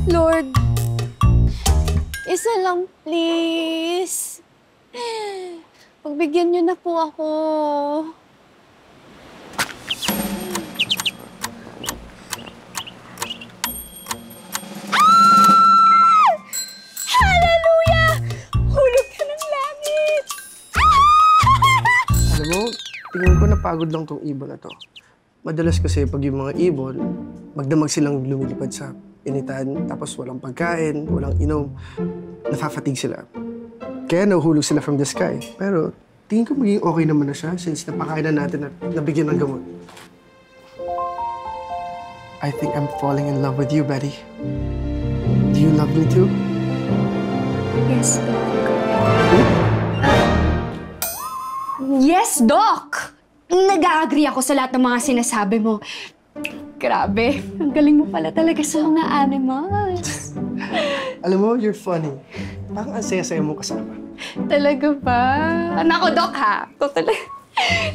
Lord, isa lang, please. Pagbigyan niyo na po ako. Hallelujah! Hulog ka ng langit! Alam mo, tingin ko napagod lang tong ibon na to. Madalas kasi pag yung mga ibon, magdamag silang lumilipad sa initan, tapos walang pagkain, walang inom, nafafatig sila. Kaya nahuhulog sila from the sky. Pero tingin ko maging okay naman na siya since napakain na natin at nabigyan ng gamot. I think I'm falling in love with you, Betty. Do you love me too? Yes, Doc. Yes, Doc! Nag-agree ako sa lahat ng mga sinasabi mo. Grabe, ang galing mo pala talaga sa mga animals. Alam mo, you're funny. Parang ang saya-saya mo kasama. Talaga ba? Nako, Doc, ha? Totally.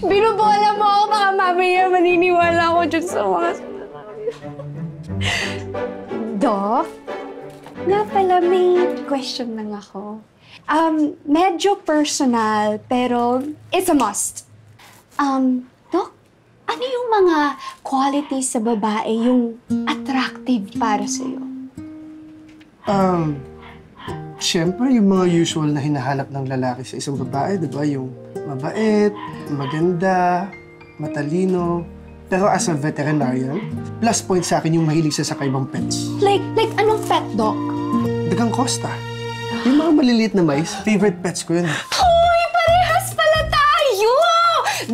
Binubola mo ako, baka mamaya maniniwala ako dyan sa mga sinasabi. Doc, nga pala may question lang ako. Medyo personal, pero it's a must. Doc, ano yung mga qualities sa babae yung attractive para sa'yo? Siyempre, yung mga usual na hinahanap ng lalaki sa isang babae, di ba? Yung mabait, maganda, matalino. Pero as a veterinarian, plus point sa akin yung mahilig sa kakaibang pets. Like anong pet, Doc? Dagang Costa. Yung mga maliliit na mice, favorite pets ko yun. Hoy! Parehas pala tayo!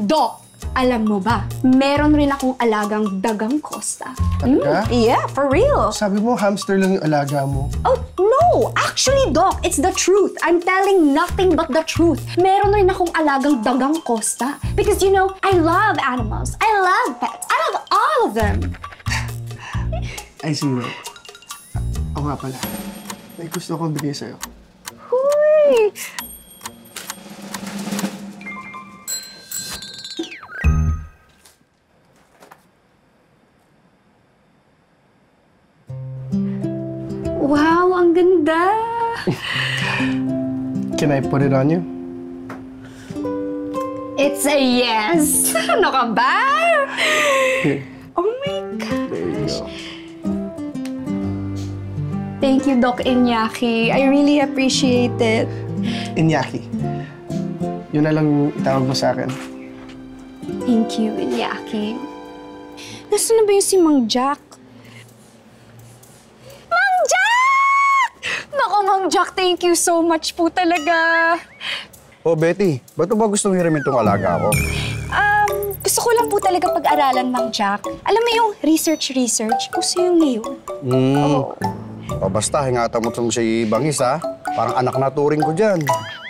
Doc, alam mo ba, meron rin akong alagang dagang Costa. Talaga? Yeah, for real. Sabi mo, hamster lang yung alaga mo. Oh, no! Actually, Doc, it's the truth. I'm telling nothing but the truth. Meron rin akong alagang dagang Costa. Because, you know, I love animals. I love pets. I love all of them. I see, bro. Ako nga pala. May gusto akong bigay sa'yo. Huy! Wow, ang ganda! Can I put it on you? It's a yes! Ano ka ba? Here. Oh my God! There you go. Thank you, Doc Iñaki. I really appreciate it. Iñaki. Yun na lang itawag mo sa akin. Thank you, Iñaki. Nasaan na ba yung si Mang Jack? Mang Jack! Naku, Mang Jack, thank you so much po talaga. Oh, Betty, ba't ba gustong hiramin tong alaga ko? Gusto ko lang po talaga pag-aralan, Mang Jack. Alam mo yung research, gusto yung ngayon. Oh. O basta, hingatan mo itong si Bangis, ha? Parang anak na turing ko dyan.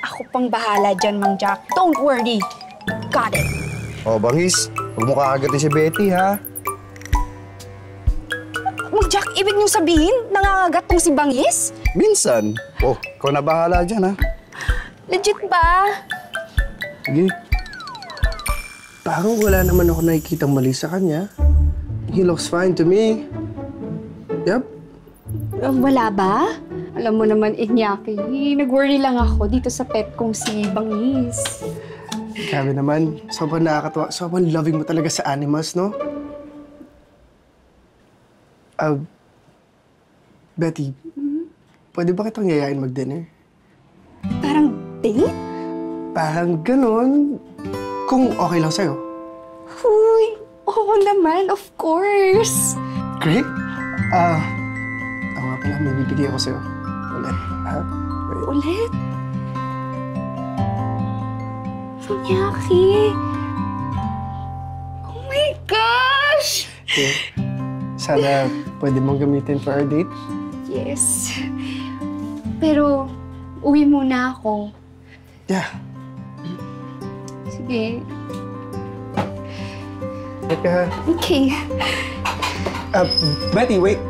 Ako pang bahala dyan, Mang Jack. Don't worry. Got it. O, Bangis, huwag mo kakagatin si Betty, ha? Mang Jack, ibig niyong sabihin, nangangagat tong si Bangis? Minsan. Oh, ikaw na bahala dyan, ha? Legit ba? Sige. Parang wala naman ako nakikitang mali sa kanya. He looks fine to me. Yep. Wala ba? Alam mo naman, Iñaki, nag-worry lang ako dito sa pet kong si Bangis. Grabe naman. Sobrang nakakatawa. Sobrang loving mo talaga sa animals, no? Betty, pwede ba kitang yayain mag-dinner? Parang date? Parang ganun. Kung okay lang sa'yo. Huy! Oo naman, of course! Great. Ako nga pala, may bibigay ako sa'yo. Ulit, ha? Wait. Ulit? Iñaki! Oh my gosh! Okay. Sana pwede mong gamitin for our date. Yes. Pero, uwi muna ako. Yeah. Sige. Teka. Okay. Betty, wait.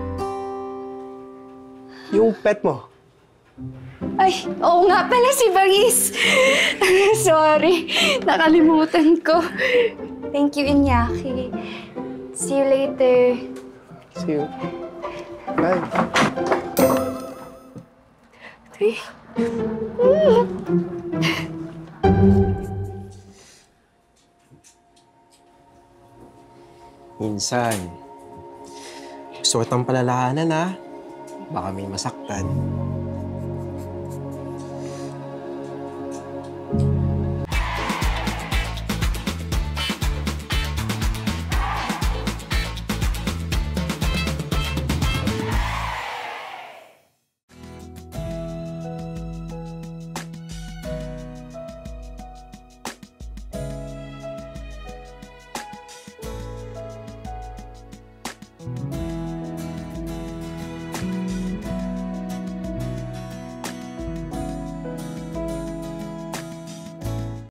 Yung pet mo. Ay, oo nga pala si Bangis. Sorry, nakalimutan ko. Thank you, Iñaki. See you later. See you. Bye. Sorry. Minsan, gusto kitang palalahanan ha. Baka may masaktan.